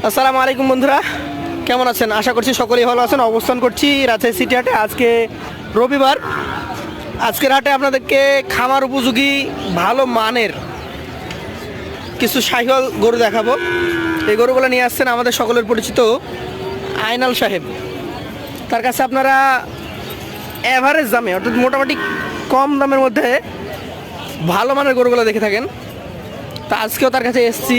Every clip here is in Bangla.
আসসালামু আলাইকুম বন্ধুরা, কেমন আছেন? আশা করছি সকলেই ভালো আছেন। অবস্থান করছি রাজশাহী সিটি হাটে। আজকে রবিবার। আজকের হাটে আপনাদেরকে খামার উপযোগী ভালো মানের কিছু শাহিওয়াল গরু দেখাবো। এই গরুগুলো নিয়ে আসছেন আমাদের সকলের পরিচিত আইনাল সাহেব। তার কাছে আপনারা অ্যাভারেজ দামে, অর্থাৎ মোটামুটি কম দামের মধ্যে ভালো মানের গরুগুলো দেখে থাকেন। তা আজকেও তার কাছে এসেছি।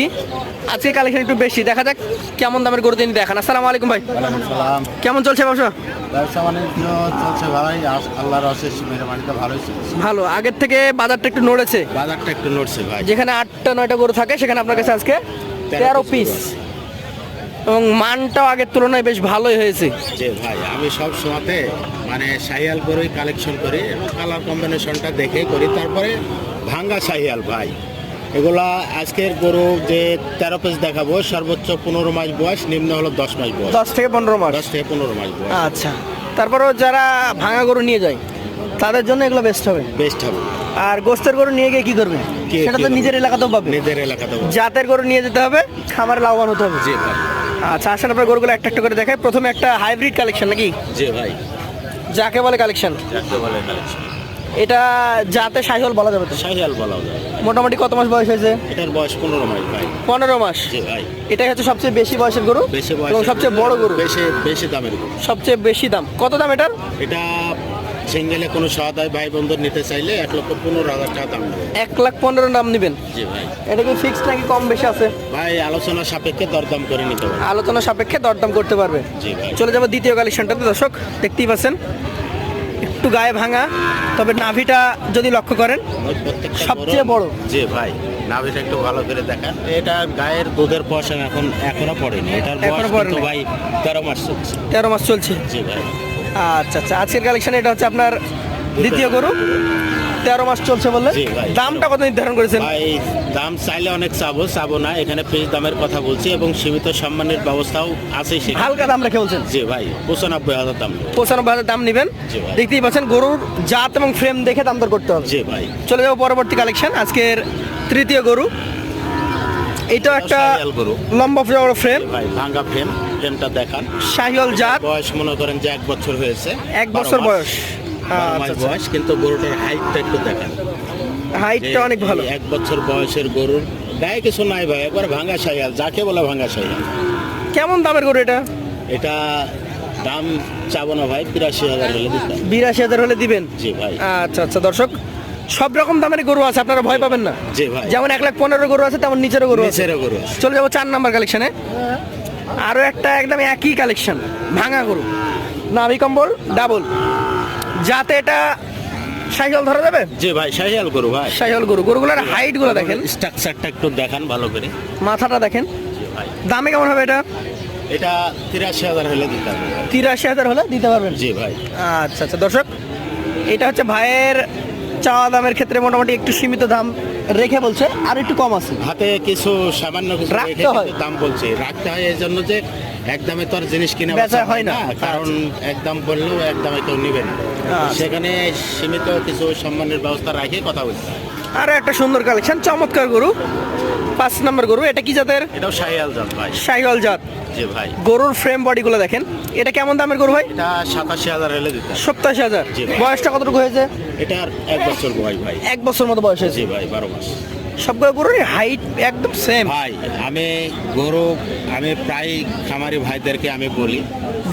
আজকে কালেকশন একটু বেশি, দেখা যাক কেমন দামের গরু তিনি দেখান। আসসালামু আলাইকুম ভাই। সালাম। কেমন চলছে ব্যবসা? ব্যবসা বাণিজ্য চলছে ভালোই, আল্লাহর অশেষ মেহরবানিতে ভালোই চলছে। ভালো। আগের থেকে বাজারটা একটু নড়েছে। বাজারটা একটু নড়ছে ভাই। যেখানে 8টা-9টা গরু থাকে সেখানে আপনার কাছে আজকে 13 পিস, এবং মানটাও আগের তুলনায় বেশ ভালোই হয়েছে। যে ভাই আমি সব সময়তে মানে শাহিয়াল গরুই কালেকশন করি এবং কালার কম্বিনেশনটা দেখে করি, তারপরে ভাঙ্গা শাহিয়াল ভাই। এগুলা আজকের গরু যে 13 পিস দেখাবো, সর্বোচ্চ 15 মাস বয়স, নিম্ন হলো 10 মাস বয়স। 10 থেকে 15 মাস। 10 থেকে 15 মাস বয়স। আচ্ছা, তারপরেও যারা ভাঙা গরু নিয়ে যায় তাদের জন্য এগুলো বেস্ট হবে। বেস্ট হবে। আর গোস্তের গরু নিয়ে গিয়ে কি করবে? সেটা তো নিজের এলাকাতেও পাবে। নিজের এলাকাতেও জাতের গরু নিয়ে যেতে হবে, খামারে লাভবান হতে হবে। জি ভাই। আচ্ছা, আসেন আপনার গরুগুলো একটা একটা করে দেখাই। প্রথমে একটা হাইব্রিড কালেকশন নাকি? জি ভাই। যাকে বলে কালেকশন। যাকে বলে কালেকশন। এটা জাতে শাহিওয়াল বলা যাবে তো? শাহিয়াল বলা যায়। মোটামুটি কত মাস বয়স হয়েছে? এটার বয়স 15 মাস ভাই। 15 মাস। জি ভাই। এটাই হচ্ছে সবচেয়ে বেশি বয়সের গরু বেশি বয়স এবং সবচেয়ে বড় গরু, বেশি দামের গরু। সবচেয়ে বেশি দাম। কত দাম এটার? এটা সিঙ্গেলে কোনো সহায় ভাই বন্ধু নিতে চাইলে 1,15,000 টাকা দাম নেবে। 1,15,000 দাম নেবেন? জি ভাই। এটা কি ফিক্সড নাকি কম বেশি আছে? ভাই আলোচনা সাপেক্ষে দরদাম করে নিতে পারবে। আলোচনা সাপেক্ষে দরদাম করতে পারবে। জি ভাই। চলে যাবো দ্বিতীয় কালেকশনটাতে। দর্শক দেখতেই পাচ্ছেন একটু গায়ে ভাঙা, তবে নাভিটা যদি লক্ষ্য করেন প্রত্যেকটা সবচেয়ে বড়। জি ভাই, নাভিটা একটু ভালো করে দেখান। এটা গায়ের দুধের পয়সা এখনো পড়েনি। এটার এখনো বয়স পড়েনি। কিন্তু ভাই 13 মাস চলছে। 13 মাস চলছে। জি ভাই। আচ্ছা আচ্ছা, আজকের কালেকশন এটা হচ্ছে আপনার দ্বিতীয় গরু, 13 মাস চলছে বললেন। জি ভাই। দামটা কত নির্ধারণ করেছেন? ভাই দাম চাইলে অনেক চাবো না, এখানে পিস দামের কথা বলছি এবং সীমিত সম্মানের ব্যবস্থাও আছে সেখানে। হালকা দাম রেখে বলছেন? জি ভাই, 95,000 দাম। 95,000 দাম নেবেন। জি ভাই। দেখতেই পাচ্ছেন গরুর জাত এবং ফ্রেম দেখে দাম দর করতে হবে। জি ভাই। চলে যাবো পরবর্তী কালেকশন, আজকের তৃতীয় গরু। এটাও একটা শাহিয়াল গরু। লম্বা বড় ফ্রেম, ভাই ভাঙ্গা ফ্রেমটা দেখান। শাহিওয়াল জাত। বয়স মনে করেন যে 1 বছর হয়েছে। 1 বছর 12 মাস। বয়স। 12 মাস আচ্ছা, বয়স, কিন্তু গরুটার হাইটটা একটু দেখান। হাইটটা অনেক ভালো। 1 বছর বয়সের গরুর গায়ে কিছু নাই ভাই, একবার ভাঙ্গা শাহিয়াল, যাকে বলে ভাঙ্গা শাহিয়াল। কেমন দামের গরু এটা? এটা দাম চাবো না ভাই, 83,000 হলে দিতাম। 82,000 হলে দিবেন? জি ভাই। আচ্ছা আচ্ছা, দর্শক সব রকম দামের গরু আছে, আপনারা ভয় পাবেন না। জি ভাই। যেমন 1,15,000 গরু আছে, তেমন নিচেরও গরু আছে। নিচেরও গরু আছে। চলে যাবো 4 নাম্বার কালেকশনে। আরো একটা একদম একই কালেকশন, ভাঙা গরু, নাভি কম্বল ডাবল। যাতে এটা শাহিওয়াল ধরা যাবে? জি ভাই, শাহিয়াল গরু ভাই। শাহিওয়াল গরু। গরুগুলোর হাইট গুলো দেখেন, স্ট্রাকচারটা একটু দেখান ভালো করে। মাথাটা দেখেন। জি ভাই। দামে কেমন হবে এটা? এটা 83,000 হলে দিতাম। 83,000 হলে দিতে পারবেন? জি ভাই। আচ্ছা আচ্ছা, দর্শক এটা হচ্ছে ভাইয়ের চাওয়া দামের ক্ষেত্রে মোটামুটি একটু সীমিত দাম রেখে বলছে, আর একটু কম আছে। হাতে কিছু সামান্য কিছু রাখতে রেখে হয়। কিন্তু দাম বলছে, রাখতে হয় এই জন্য যে একদমে তো আর জিনিস কিনে বেচা বেচা হয় না। কারণ একদম বললেও একদমে কেউ নেবে না। আচ্ছা। সেখানে সীমিত কিছু সম্মানের ব্যবস্থা রাখে কথা বলতে হয়। আরো একটা সুন্দর কালেকশন, চমৎকার গরু, 5 নম্বর গরু। এটা কি জাতের? এটাও শাহিয়াল জাত ভাই। শাহিওয়াল জাত। জি ভাই। গরুর ফ্রেম বডিগুলো দেখেন। এটা কেমন দামের গরু ভাই? এটা 87,000 হলে দিতাম। 87,000। জি ভাই। বয়সটা কতটুকু হয়েছে? এটার 1 বছর বয়স ভাই। 1 বছর মতো বয়স হয়েছে। জি ভাই, 12 মাস। সবগুলো গরুর হাইট একদম সেম। ভাই আমি প্রায় খামারি ভাইদেরকে আমি বলি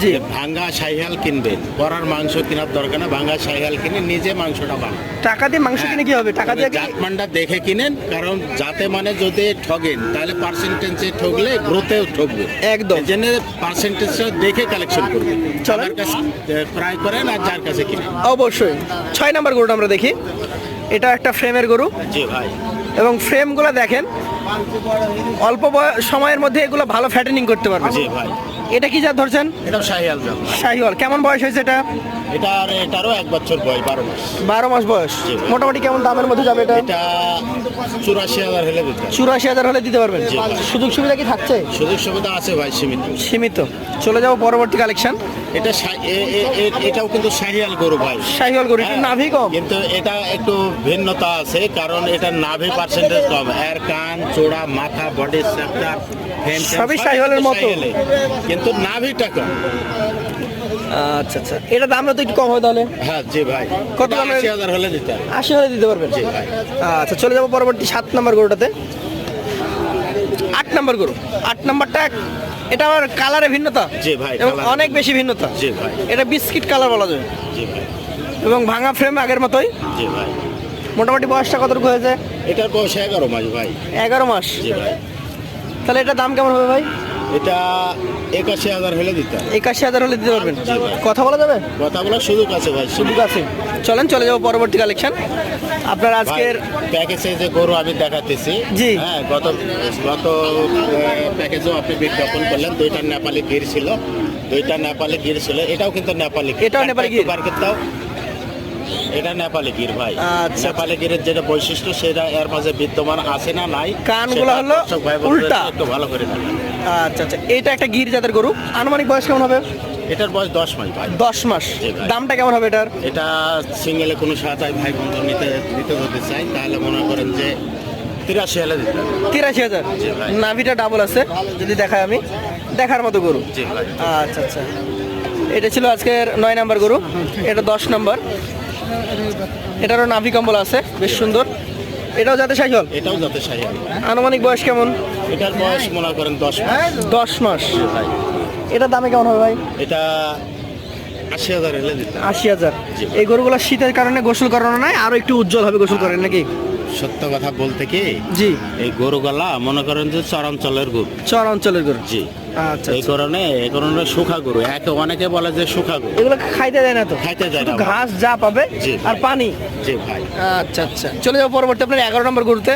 জি। যে ভাঙ্গা শাহিয়াল কিনবেন, পরার মাংস কেনার দরকার না, ভাঙ্গা শাহিয়াল কিনে নিজে মাংসটা বানান। টাকা দিয়ে মাংস কিনে কি হবে? টাকা দিয়ে জাতমানটা দেখে কিনেন, কারণ যাতে মানে যদি ঠগেন তাহলে পার্সেন্টেজে ঠগলে গ্রোথেও ঠকবে। একদম। এই জন্য পার্সেন্টেজটা দেখে কালেকশন করবেন। চলেন। আমার কাছে ট্রাই করেন আর যার কাছে কিনেন। অবশ্যই। 6 নম্বর গরুটা আমরা দেখি। এটা একটা ফ্রেমের গরু, জি ভাই। এবং ফ্রেমগুলো দেখেন অল্প সময়ের মধ্যে এগুলো ভালো ফ্যাটেনিং করতে পারবে। জি ভাই। এটা কি জাত ধরছেন? এটাও শাহিয়াল জাত। শাহিওয়াল। কেমন বয়স হয়েছে এটা? এটারও 1 বছর বয়স, 12 মাস। 12 মাস বয়স। জি ভাই। মোটামুটি কেমন দামের মধ্যে যাবে এটা? এটা 84,000 হলে দিতাম। 84,000 হলে দিতে পারবেন? জি ভাই। সুযোগ সুবিধা কি থাকছে? সুযোগ সুবিধা আছে ভাই, সীমিত। সীমিত। চলে যাবো পরবর্তী কালেকশন। এটা এটাও কিন্তু শাহিয়াল গরু ভাই। শাহিওয়াল গরু, একটু হ্যাঁ, নাভি কম। কিন্তু এটা একটু ভিন্নতা আছে, কারণ এটা নাভি পার্সেন্টেজ কম। এর কান, চোড়া, মাথা, বডি স্ট্রাকচার সবই শাহিওয়ালের মতো। কিন্তু নাভিটা কম। আচ্ছা আচ্ছা, এটা দামটা তো একটু কম হয় তাহলে। হ্যাঁ জি ভাই, কত এটা দামের? 80,000 হলে দিতে হবে। 80 হলে দিতে পারবেন। জি ভাই। আচ্ছা, চলে যাবো পরবর্তী 7 নম্বর গরুটাতে। 8 নম্বর গরু। 8 নম্বরটা এটা আবার কালারে ভিন্নতা। জি ভাই, এবং কালারে অনেক বেশি ভিন্নতা। জি ভাই। এটা বিস্কিট কালার বলা যায় জি ভাই। এবং ভাঙা ফ্রেম আগের মতোই। জি ভাই। মোটামুটি বয়সটা কতটুকু হয়েছে? এটার বয়স 11 মাস ভাই। 11 মাস। জি ভাই। তাহলে এটা দাম কেমন হবে ভাই? এটা 81,000 হলে দিতে হবে। 81,000 হলে দিতে পারবেন। জি ভাই। কথা বলা যাবে? কথা বলার সুযোগ আছে ভাই, সুযোগ আছে। চলেন চলে যাবো পরবর্তী কালেকশন। আপনার আজকের প্যাকেজে যে গরু আমি দেখাতেছি, জি। হ্যাঁ, গত প্যাকেজেও আপনি বিজ্ঞাপন করলেন, 2টা নেপালি গির ছিল, 2টা নেপালি গির ছিল। এটাও কিন্তু নেপালি গির। এটাও নেপালি গির? বার করতে দাও। এটা নেপালি গির ভাই। আচ্ছা। নেপালি গিরের যেটা বৈশিষ্ট্য সেটা এর মাঝে বিদ্যমান আছে না নাই, কানগুলো সেটা হলো দর্শক ভাই বোনদের উল্টা। একটু ভালো করে দেখেন। আচ্ছা আচ্ছা, এটা একটা গির জাতের গরু। আনুমানিক বয়স কেমন হবে? এটার বয়স 10 মাস ভাই। 10 মাস। জি ভাই। দামটা কেমন হবে এটার? এটা সিঙ্গেলে কোনো সাতায় ভাই বন্ধু নিতে হতে চাই, তাহলে মনে করেন যে 83 হলে দিতে হবে। 83,000। জি ভাই। নাভিটা ডাবল আছে, যদি দেখাই আমি, দেখার মতো গরু। জি ভাই। আচ্ছা আচ্ছা, এটা ছিল আজকের 9 নাম্বার গরু। এটা 10 নাম্বার। এটারও নাভি কম্বল আছে, বেশ সুন্দর। এটাও যাতে শাহিওয়াল। এটাও যাতে সাহিয়াল। আনুমানিক বয়স কেমন? এটার বয়স মনে করেন 10 মাস। 10 মাস। ভাই। এটার দামে কেমন হবে ভাই? এটা 80,000 হলে দিতে হবে। 80,000। জি। এই গরুগুলো শীতের কারণে গোসল করানো নাই, আরো একটু উজ্জ্বল হবে গোসল করেন নাকি? সত্য কথা বলতে কি, জি। এই গরুগুলা মনে করেন যে চরাঞ্চলের গরু। চর অঞ্চলের গরু। জি। আচ্ছা এই আচ্ছা। কারণে সুখা গরু, অনেকে বলে যে সুখা গরু। এগুলো খাইতে দেয় না তো? খাইতে দেয় না শুধু ভাই। ঘাস যা পাবে জি আর ভাই। পানি। জি ভাই। আচ্ছা আচ্ছা, চলে যাবো পরবর্তী আপনার 11 নম্বর গরুতে।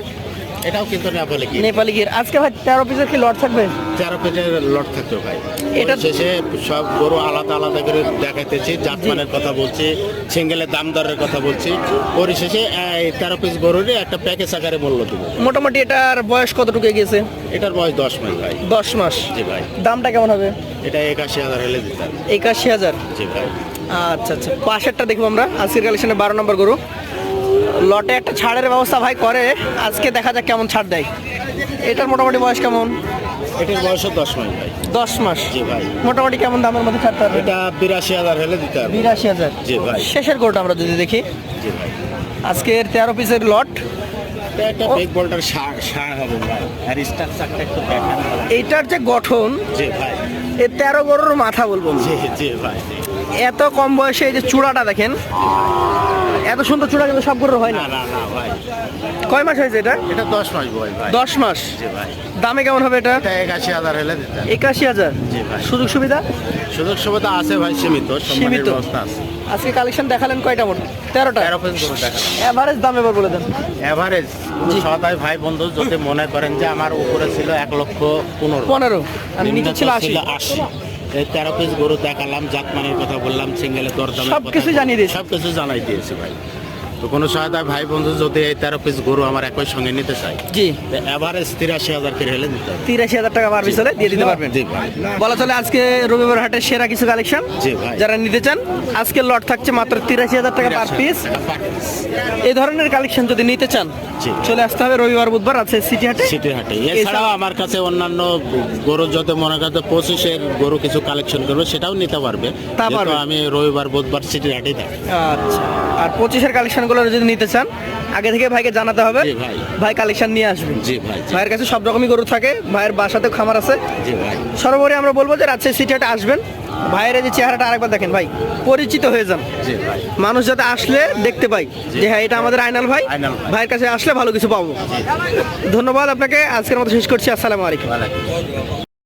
এটাও কিন্তু নেপালি কি নেপালি গির। আজকে ভাই 13 পিসের কি লট থাকবে? 13 পেটের লট থাকতো ভাই। এটা- শেষে সব গরু আলাদা আলাদা করে দেখাইতেছি, জাতমানের কথা বলছি, সিঙ্গেলের দাম দরের কথা বলছি। পরিশেষে এই 13 পিস গরুরই একটা প্যাকেজ আকারে মূল্য দেবো। মোটামুটি এটার বয়স কতটুকু গিয়েছে? এটার বয়স 10 মাস ভাই। 10 মাস। জি ভাই। দামটা কেমন হবে? এটা 81,000 হলে দিতে হবে। 81,000। জি ভাই। আচ্ছা আচ্ছা, পাশেরটা দেখবো আমরা। আজকের কালেকশনে 12 নম্বর গরু। লটে একটা ছাড়ের ব্যবস্থা ভাই করে, আজকে দেখা যাক কেমন ছাড় দেয়। এটার মোটামুটি বয়স কেমন? এটার বয়সও 10 মাস ভাই। 10 মাস। জি ভাই। মোটামুটি কেমন দামের মধ্যে ছাড়তে হবে? এটা 82,000 হলে দিতে হবে। 82,000। জি ভাই। শেষের গরুটা আমরা যদি দেখি, জি ভাই। আজকের 13 পিসের লট। এটা একটা বিগ বোল্টার সার হবে ভাই। আর স্ট্রাকচারটা একটু দেখেন। এইটার যে গঠন, জি ভাই। এই 13 গরুর মাথা বলবো আমি। জি জি ভাই। এত কম বয়সে এই যে চূড়াটা দেখেন, এত সুন্দর চূড়া কিন্তু সব গরুর হয় না না। না না ভাই। কয় মাস হয়েছে এটা? এটা 10 মাস বয়স ভাই। 10 মাস। জি ভাই। দামে কেমন হবে এটা? এটা 81,000 হলে দিতে হবে। 81,000। জি ভাই। সুযোগ সুবিধা? সুযোগ সুবিধা আছে ভাই, সীমিত সম্মানের সীমিত। ব্যবস্থা আছে। আজকে কালেকশন দেখালেন কয়টা মোট? 13টা। 13 পিস গরু দেখালাম। এভারেজ দাম এবার বলে দেন। এভারেজ জি। সদাই ভাই বন্ধু যদি মনে করেন যে আমার উপরে ছিল 1,15,000, 15 আর নিচে ছিল 80। 80। এই 13 পিস গরু দেখালাম, জাতমানের কথা বললাম, সিঙ্গেলের দরদামের কথা সবকিছু বললাম। জানিয়ে দিয়েছি। সবকিছু জানাই দিয়েছি ভাই। তো কোনো সহায়তায় ভাই বন্ধু যদি এই 13 পিস গরু আমার একই সঙ্গে নিতে চাই, জি। এভারেজ 83,000 করে হলে দিতে হবে। 83,000 টাকা পার পিস হলে দিয়ে দিতে পারবেন। জি ভাই। বলা চলে আজকে রবিবার হাটের সেরা কিছু কালেকশন। জি ভাই। যারা নিতে চান, আজকের লট থাকছে মাত্র 83,000 টাকা পার পিস। এই ধরনের কালেকশন যদি নিতে চান, জি। চলে আসতে হবে রবিবার বুধবার আছে সিটি হাটে। সিটি হাটে। এছাড়াও আমার কাছে অন্যান্য গরু যদি মনে করতে 25-এর গরু কিছু কালেকশন করবে, সেটাও নিতে পারবে। তা যেহেতু পারবে। আমি রবিবার বুধবার সিটি হাটেই থাকি। আচ্ছা, আর 25-এর কালেকশনগুলো যদি নিতে চান, আগে থেকে ভাইকে জানাতে হবে। জি ভাই। ভাই কালেকশন নিয়ে আসবে। জি ভাই। জি। ভাইয়ের কাছে সব রকমই গরু থাকে, ভাইয়ের বাসাতেও খামার আছে। জি ভাই। সর্বোপরি আমরা বলবো যে রাজশাহী সিটি হাটে আসবেন। ভাইয়ের এই যে চেহারাটা আরেকবার দেখেন ভাই, পরিচিত হয়ে যান। জি ভাই। মানুষ যাতে আসলে দেখতে পাই যে হ্যাঁ এটা আমাদের আইনাল ভাই। আইনাল ভাই। ভাইয়ের কাছে আসলে ভালো কিছু পাবো। ধন্যবাদ আপনাকে। আজকের মতো শেষ করছি। আসসালামু আলাইকুম। ভালো।